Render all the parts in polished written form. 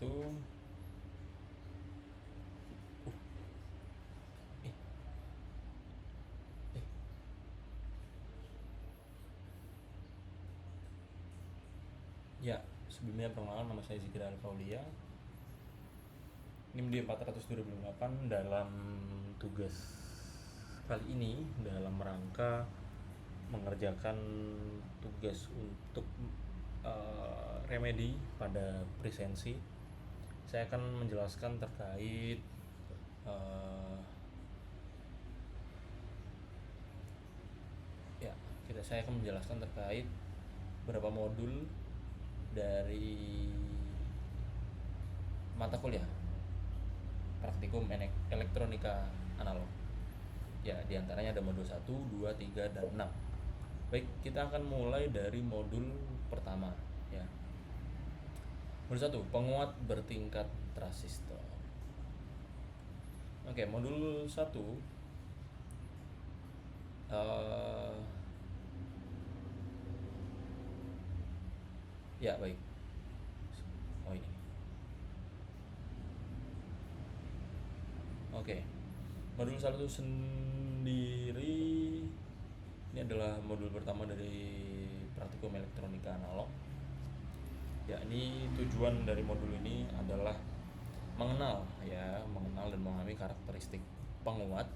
eh, eh. Ya, sebelumnya perkenalkan, nama saya Zikra Alfaulia. Ini di 400 2008 dalam tugas kali ini dalam rangka mengerjakan tugas untuk remedi pada presensi. Saya akan menjelaskan terkait saya akan menjelaskan terkait beberapa modul dari mata kuliah praktikum elektronika analog. Ya, diantaranya ada modul 1, 2, 3, dan 6. Baik, kita akan mulai dari modul pertama ya. Modul 1, penguat bertingkat transistor. Oke, modul 1 ya baik. Oh ini. Oke. Modul 1 sendiri ini adalah modul pertama dari praktikum elektronika analog. Ya, ini tujuan dari modul ini adalah mengenal dan memahami karakteristik penguat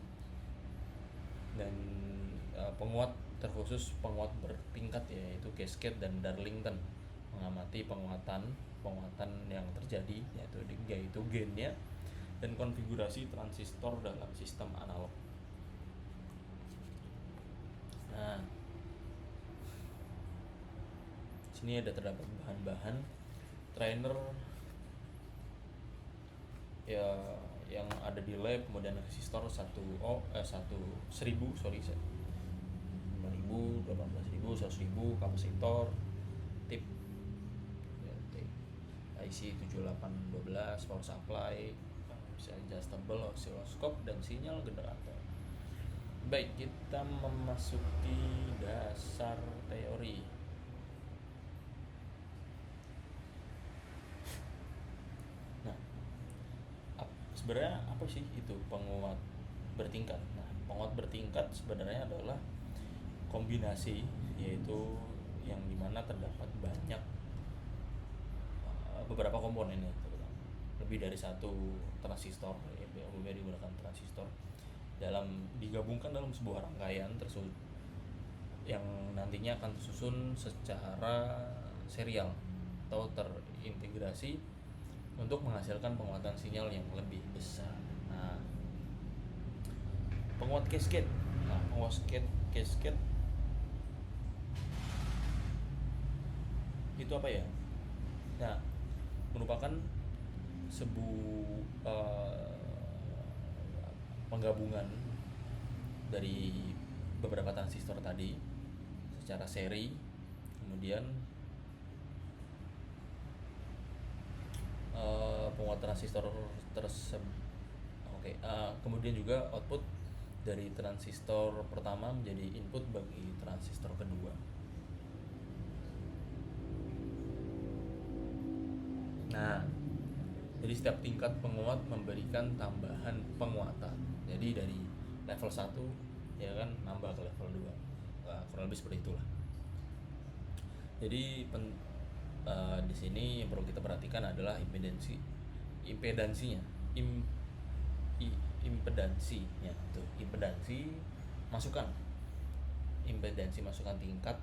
dan penguat terkhusus penguat bertingkat, yaitu cascade dan Darlington, mengamati penguatan yang terjadi yaitu gainnya dan konfigurasi transistor dalam sistem analog. Nah, sini ada terdapat bahan-bahan trainer ya yang ada di lab, kemudian resistor 1000, 5000, 18.000, 100.000, kapasitor, tip IC 7812, power supply, bisa adjustable, oscilloscope, dan sinyal generator. Baik, kita memasuki dasar teori. Nah, sebenarnya apa sih itu penguat bertingkat? Nah, penguat bertingkat sebenarnya adalah kombinasi, yaitu yang dimana terdapat banyak beberapa komponen ya, lebih dari satu transistor, umumnya digunakan transistor digabungkan dalam sebuah rangkaian tersebut yang nantinya akan tersusun secara serial atau terintegrasi untuk menghasilkan penguatan sinyal yang lebih besar. Nah, penguat cascade. Nah, penguat cascade itu apa ya? Nah, merupakan sebuah penggabungan dari beberapa transistor tadi secara seri, kemudian penguat transistor tersebut. Kemudian juga output dari transistor pertama menjadi input bagi transistor kedua. Nah, jadi setiap tingkat penguat memberikan tambahan penguatan. Jadi dari level 1 ya kan nambah ke level 2. Kurang lebih seperti itulah. Jadi di sini yang perlu kita perhatikan adalah impedansinya impedansi masukan tingkat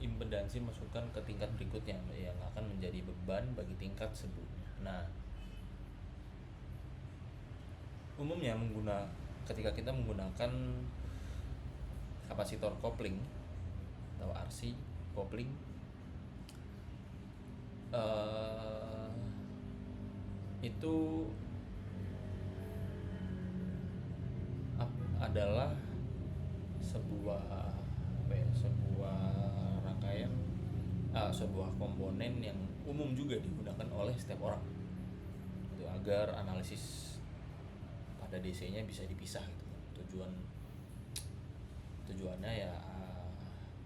impedansi masukan ke tingkat berikutnya yang akan menjadi beban bagi tingkat sebelumnya. Nah, umumnya ketika kita menggunakan kapasitor kopling atau RC kopling, itu adalah sebuah rangkaian, sebuah komponen yang umum juga digunakan oleh setiap orang itu agar analisis pada DC-nya bisa dipisah gitu. Tujuannya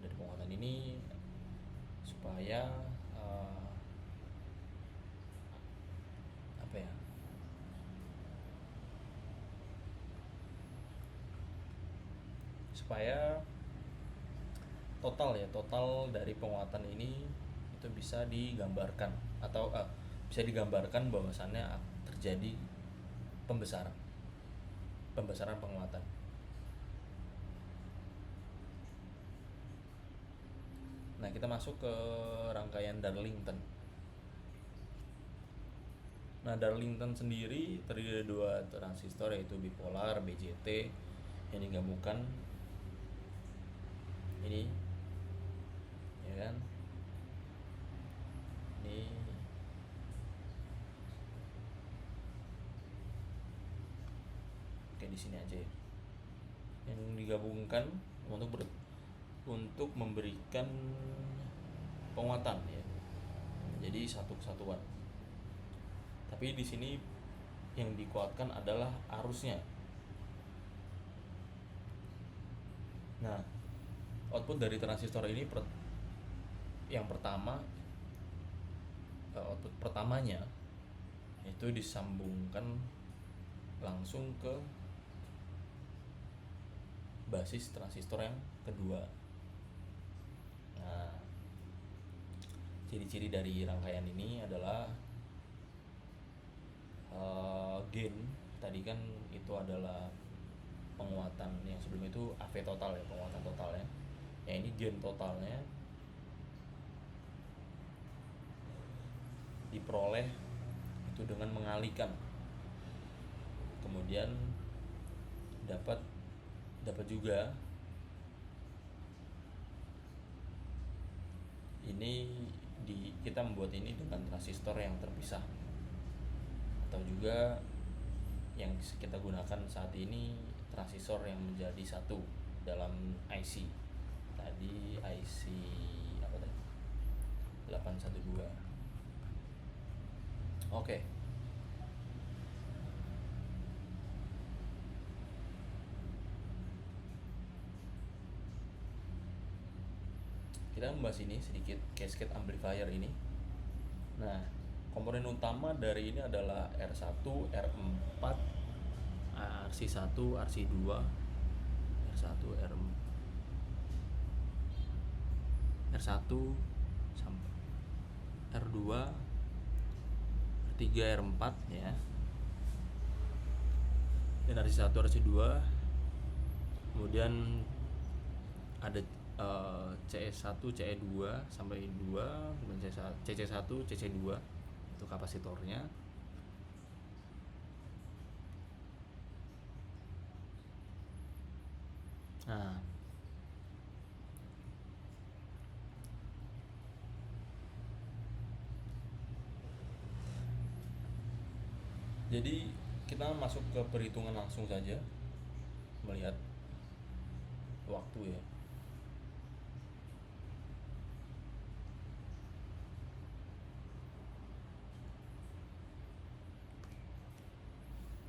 dari penguatan ini supaya supaya total dari penguatan ini itu bisa digambarkan atau bisa digambarkan bahwasannya terjadi pembesaran penguatan. Nah, kita masuk ke rangkaian Darlington. Nah, Darlington sendiri terdiri dari 2 transistor, yaitu bipolar BJT yang digabungkan ini, ya kan? Ini kayak di sini aja ya. Yang digabungkan untuk memberikan penguatan ya. Jadi satu kesatuan. Tapi di sini yang dikuatkan adalah arusnya. Nah, output dari transistor ini yang pertama, output pertamanya itu disambungkan langsung ke basis transistor yang kedua. Nah, ciri-ciri dari rangkaian ini adalah gain tadi kan itu adalah penguatan, yang sebelum itu AV total ya, penguatan totalnya. Ya, ini gain totalnya diperoleh itu dengan mengalihkan, kemudian dapat juga ini kita membuat ini dengan transistor yang terpisah, atau juga yang kita gunakan saat ini transistor yang menjadi satu dalam IC tadi, IC apa tadi 812. Oke. Kita membahas ini sedikit, cascade amplifier ini. Nah, komponen utama dari ini adalah R1, R4, RC1, RC2, R1, R1 sampai R2, R3, R4 ya. Dan RC1, RC2. Kemudian ada CE1, CE2 sampai 2, kemudian CC1, CC2 itu kapasitornya. Nah, jadi kita masuk ke perhitungan langsung saja, melihat waktu ya.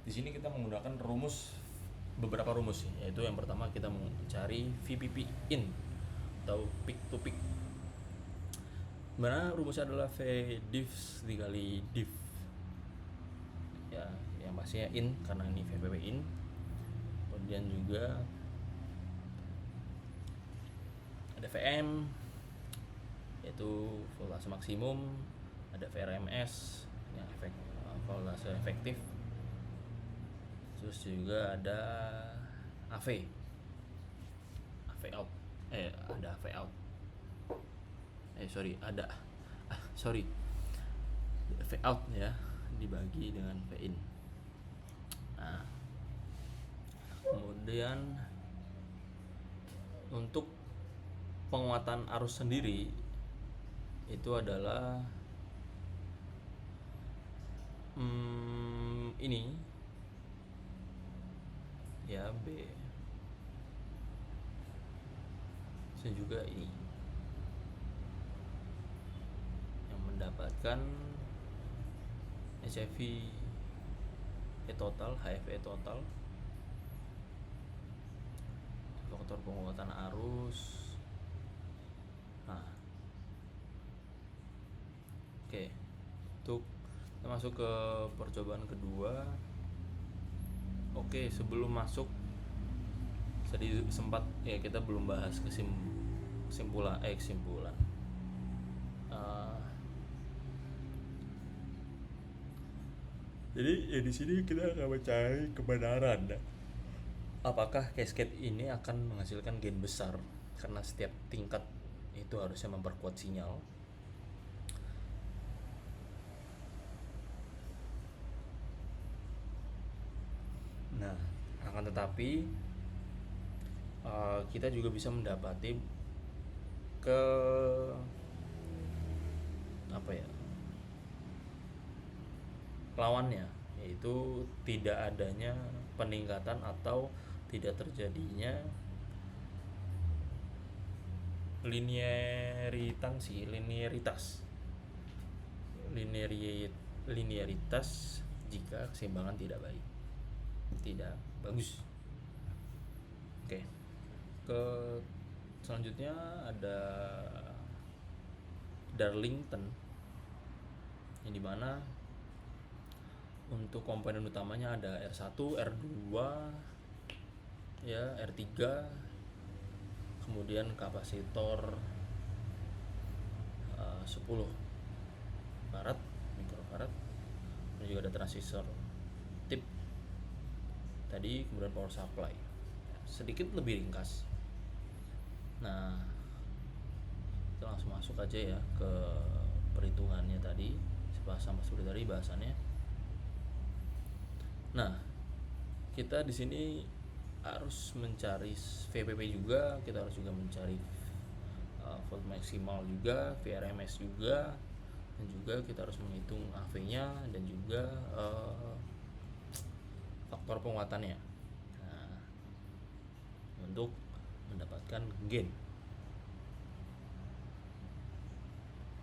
Di sini kita menggunakan beberapa rumus, yaitu yang pertama kita mencari VPP in atau peak to peak. Mana rumusnya adalah V div dikali div. Ya, yang pastinya in karena ini VPP in. Kemudian juga ada VM, yaitu voltase maksimum, ada VRMS yang voltase efektif. Terus juga ada AV out, ada AV out. AV out ya, dibagi dengan V in. Nah, kemudian untuk penguatan arus sendiri itu adalah ini ya, B dan juga ini yang mendapatkan HFE total, HFE total, faktor penguatan arus. Nah, oke, untuk kita masuk ke percobaan kedua. Oke, sebelum masuk Tadi sempat ya kita belum bahas kesimpulan. Eh, jadi ya di sini kita akan mencari kebenaran. Apakah cascade ini akan menghasilkan gain besar karena setiap tingkat itu harusnya memperkuat sinyal. Nah, akan tetapi kita juga bisa mendapati ke apa ya, lawannya, yaitu tidak adanya peningkatan atau tidak terjadinya linearitas jika keseimbangan tidak baik, tidak bagus. Oke, ke selanjutnya ada Darlington, yang dimana untuk komponen utamanya ada R1, R2, ya R3, kemudian kapasitor 10 farad, mikrofarad, dan juga ada transistor tip tadi, kemudian power supply. Sedikit lebih ringkas. Nah, kita langsung masuk aja ya ke perhitungannya tadi, sama seperti tadi bahasannya. Nah, kita di sini harus mencari VPP juga, kita harus juga mencari volt maksimal juga, VRMS juga, dan juga kita harus menghitung AV-nya dan juga faktor penguatannya. Nah, untuk mendapatkan gain.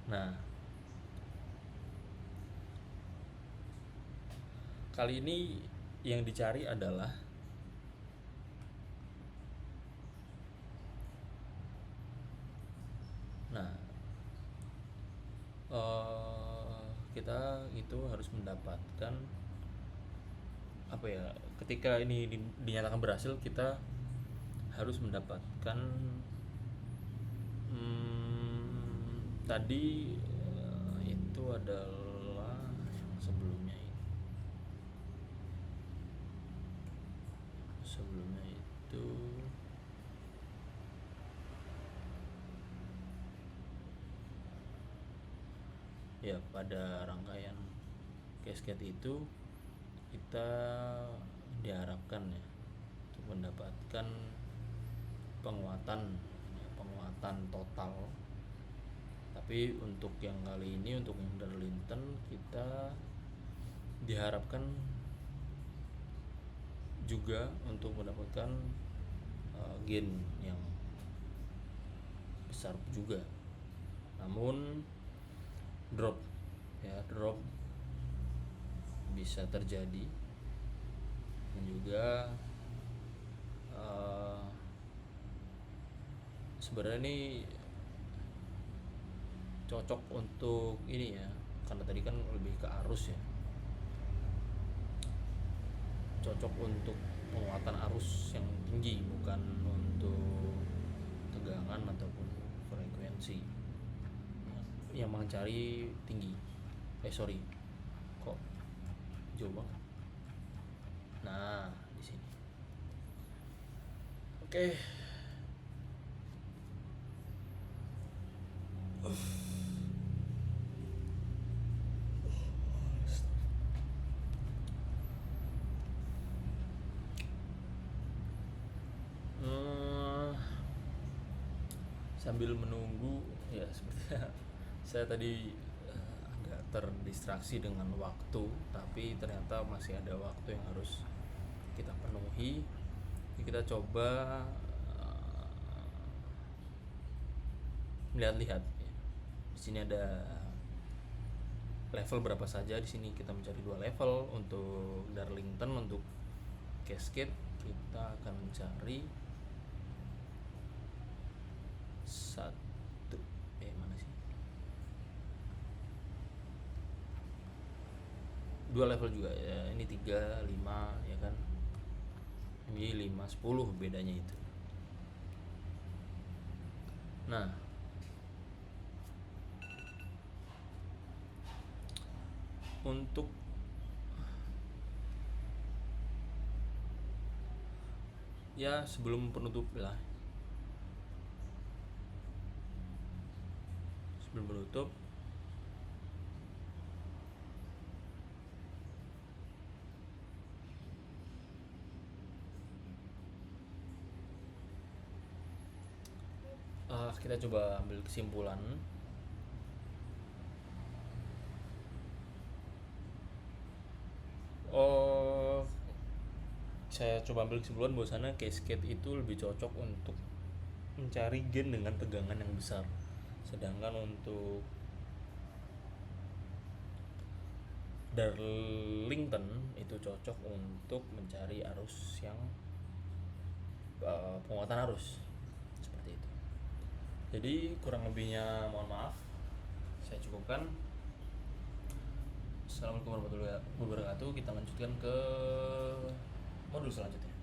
Nah, kali ini yang dicari adalah kita itu harus mendapatkan apa ya, ketika ini dinyatakan berhasil, kita harus mendapatkan tadi itu adalah sebelumnya itu ya, pada rangkaian cascade itu kita diharapkan ya untuk mendapatkan penguatan total. Tapi untuk yang kali ini, untuk yang Darlington, kita diharapkan juga untuk mendapatkan gain yang besar juga. Namun drop bisa terjadi, dan juga sebenarnya ini cocok untuk ini ya, karena tadi kan lebih ke arus ya, cocok untuk penguatan arus yang tinggi, bukan untuk tegangan ataupun frekuensi yang mencari tinggi. Kok jauh banget. Nah, di sini. Oke. Sambil menunggu ya, sepertinya saya tadi agak terdistraksi dengan waktu, tapi ternyata masih ada waktu yang harus kita penuhi. Jadi kita coba melihat-lihat ya. Di sini ada level berapa saja. Di sini kita mencari 2 level. Untuk Darlington, untuk cascade kita akan mencari mana sih, 2 level juga ya. Ini 3, 5 ya kan. Jadi 5 10 bedanya itu. Nah, untuk ya sebelum penutup lah, sebelum penutup kita coba ambil kesimpulan. Saya coba ambil kesimpulan bahwasannya cascade itu lebih cocok untuk mencari gen dengan tegangan yang besar, sedangkan untuk Darlington itu cocok untuk mencari arus yang penguatan arus seperti itu. Jadi kurang lebihnya mohon maaf, saya cukupkan. Assalamualaikum warahmatullahi wabarakatuh. Kita lanjutkan ke modul selanjutnya.